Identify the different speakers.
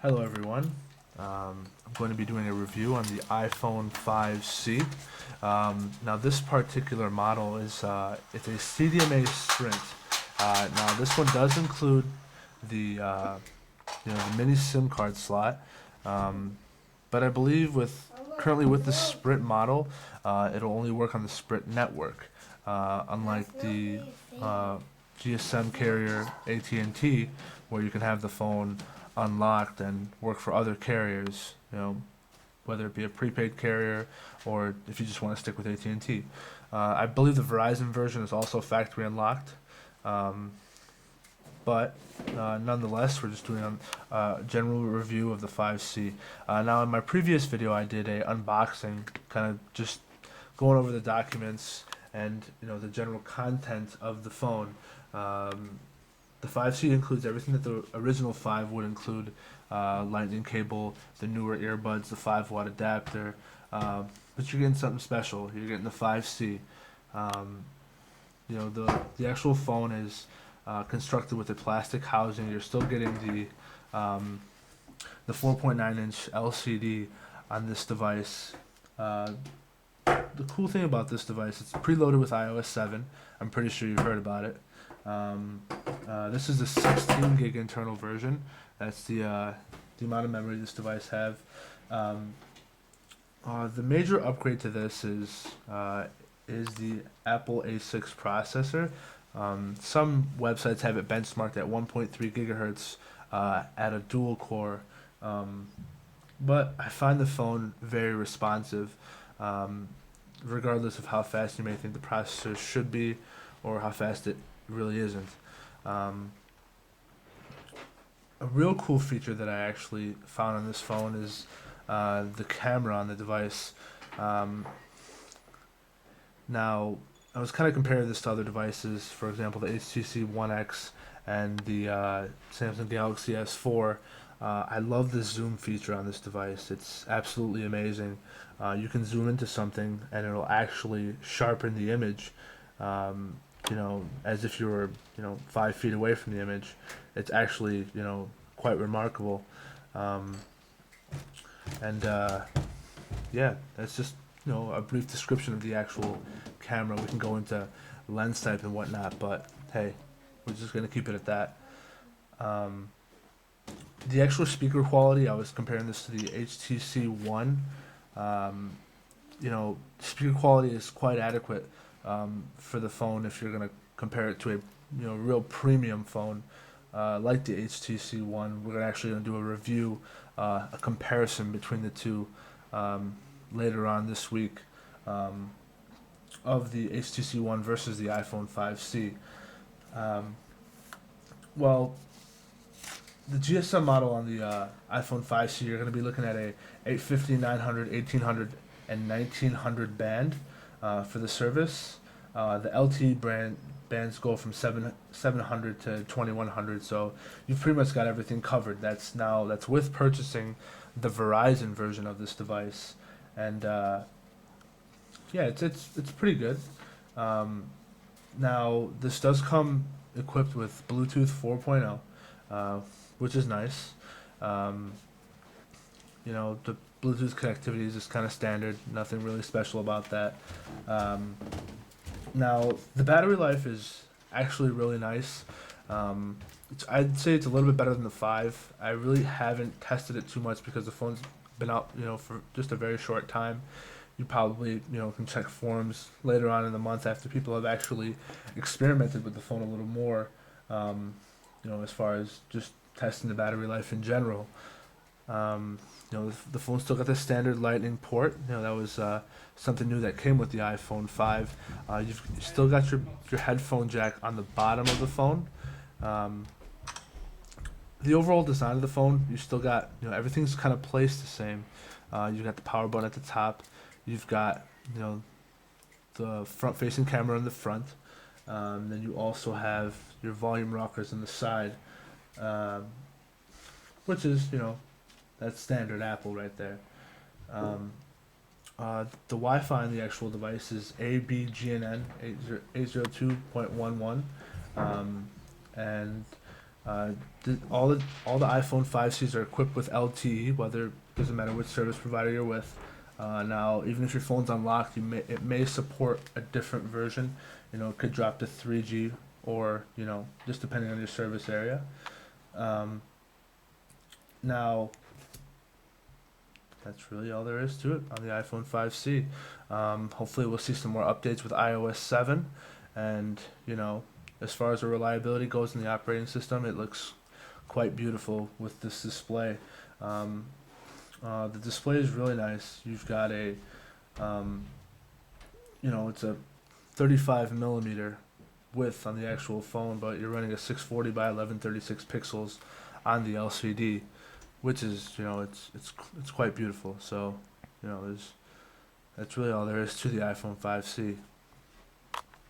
Speaker 1: Hello everyone. I'm going to be doing a review on the iPhone 5C. Now this particular model is it's a CDMA Sprint. Now this one does include the mini SIM card slot, but I believe currently with the Sprint model, it'll only work on the Sprint network, unlike the GSM carrier AT&T, where you can have the phone unlocked and work for other carriers, whether it be a prepaid carrier or if you just want to stick with AT&T. I believe the Verizon version is also factory unlocked, but nonetheless, we're just doing a general review of the 5C. Now, in my previous video, I did a unboxing, kind of just going over the documents and the general content of the phone. The 5C includes everything that the original 5 would include: lightning cable, the newer earbuds, the 5-watt adapter. But you're getting something special. You're getting the 5C. The actual phone is constructed with a plastic housing. You're still getting the 4.9-inch LCD on this device. The cool thing about this device, it's preloaded with iOS 7. I'm pretty sure you've heard about it. This is the 16 gig internal version. That's the amount of memory this device have. The major upgrade to this is the Apple A6 processor. Some websites have it benchmarked at 1.3 gigahertz at a dual core, but I find the phone very responsive, regardless of how fast you may think the processor should be or how fast it really isn't. A real cool feature that I actually found on this phone is the camera on the device. Now, I was kind of comparing this to other devices, for example, the HTC One X and the Samsung Galaxy S4. I love the zoom feature on this device. It's absolutely amazing. You can zoom into something and it'll actually sharpen the image, as if you were, 5 feet away from the image. It's actually, quite remarkable. Yeah, that's just, a brief description of the actual camera. We can go into lens type and whatnot, but hey, we're just going to keep it at that. The actual speaker quality, I was comparing this to the HTC One. Speaker quality is quite adequate for the phone if you're going to compare it to a real premium phone like the HTC One. We're actually going to do a review, a comparison between the two later on this week, of the HTC One versus the iPhone 5C. Well, the GSM model on the iPhone 5C, you're going to be looking at a 850, 900, 1800, and 1900 band for the service. The LTE bands go from 700 to 2100, so you've pretty much got everything covered. That's with purchasing the Verizon version of this device, and yeah, it's pretty good. Now this does come equipped with Bluetooth 4.0, which is nice. The Bluetooth connectivity is just kind of standard, nothing really special about that. Now, the battery life is actually really nice. I'd say it's a little bit better than the 5. I really haven't tested it too much because the phone's been out, for just a very short time. You probably, can check forums later on in the month after people have actually experimented with the phone a little more, as far as just testing the battery life in general. The phone still got the standard Lightning port. That was something new that came with the iPhone 5. You've still got your headphone jack on the bottom of the phone. The overall design of the phone, you still got, everything's kind of placed the same. You've got the power button at the top. You've got, the front-facing camera in the front. Then you also have your volume rockers on the side, which is, that's standard Apple right there. The Wi-Fi on the actual device is ABGNN 802.11, and Uh, all the iPhone 5Cs are equipped with LTE, whether doesn't matter which service provider you're with. Now, even if your phone's unlocked, it may support a different version. It could drop to 3G, or just depending on your service area. Um, Now, that's really all there is to it on the iPhone 5C. Hopefully, we'll see some more updates with iOS 7. And, as far as the reliability goes in the operating system, it looks quite beautiful with this display. Um, the display is really nice. You've got um, it's a 35 millimeter width on the actual phone, but you're running a 640 by 1136 pixels on the LCD, which is it's quite beautiful. So there's that's really all there is to the iPhone 5C.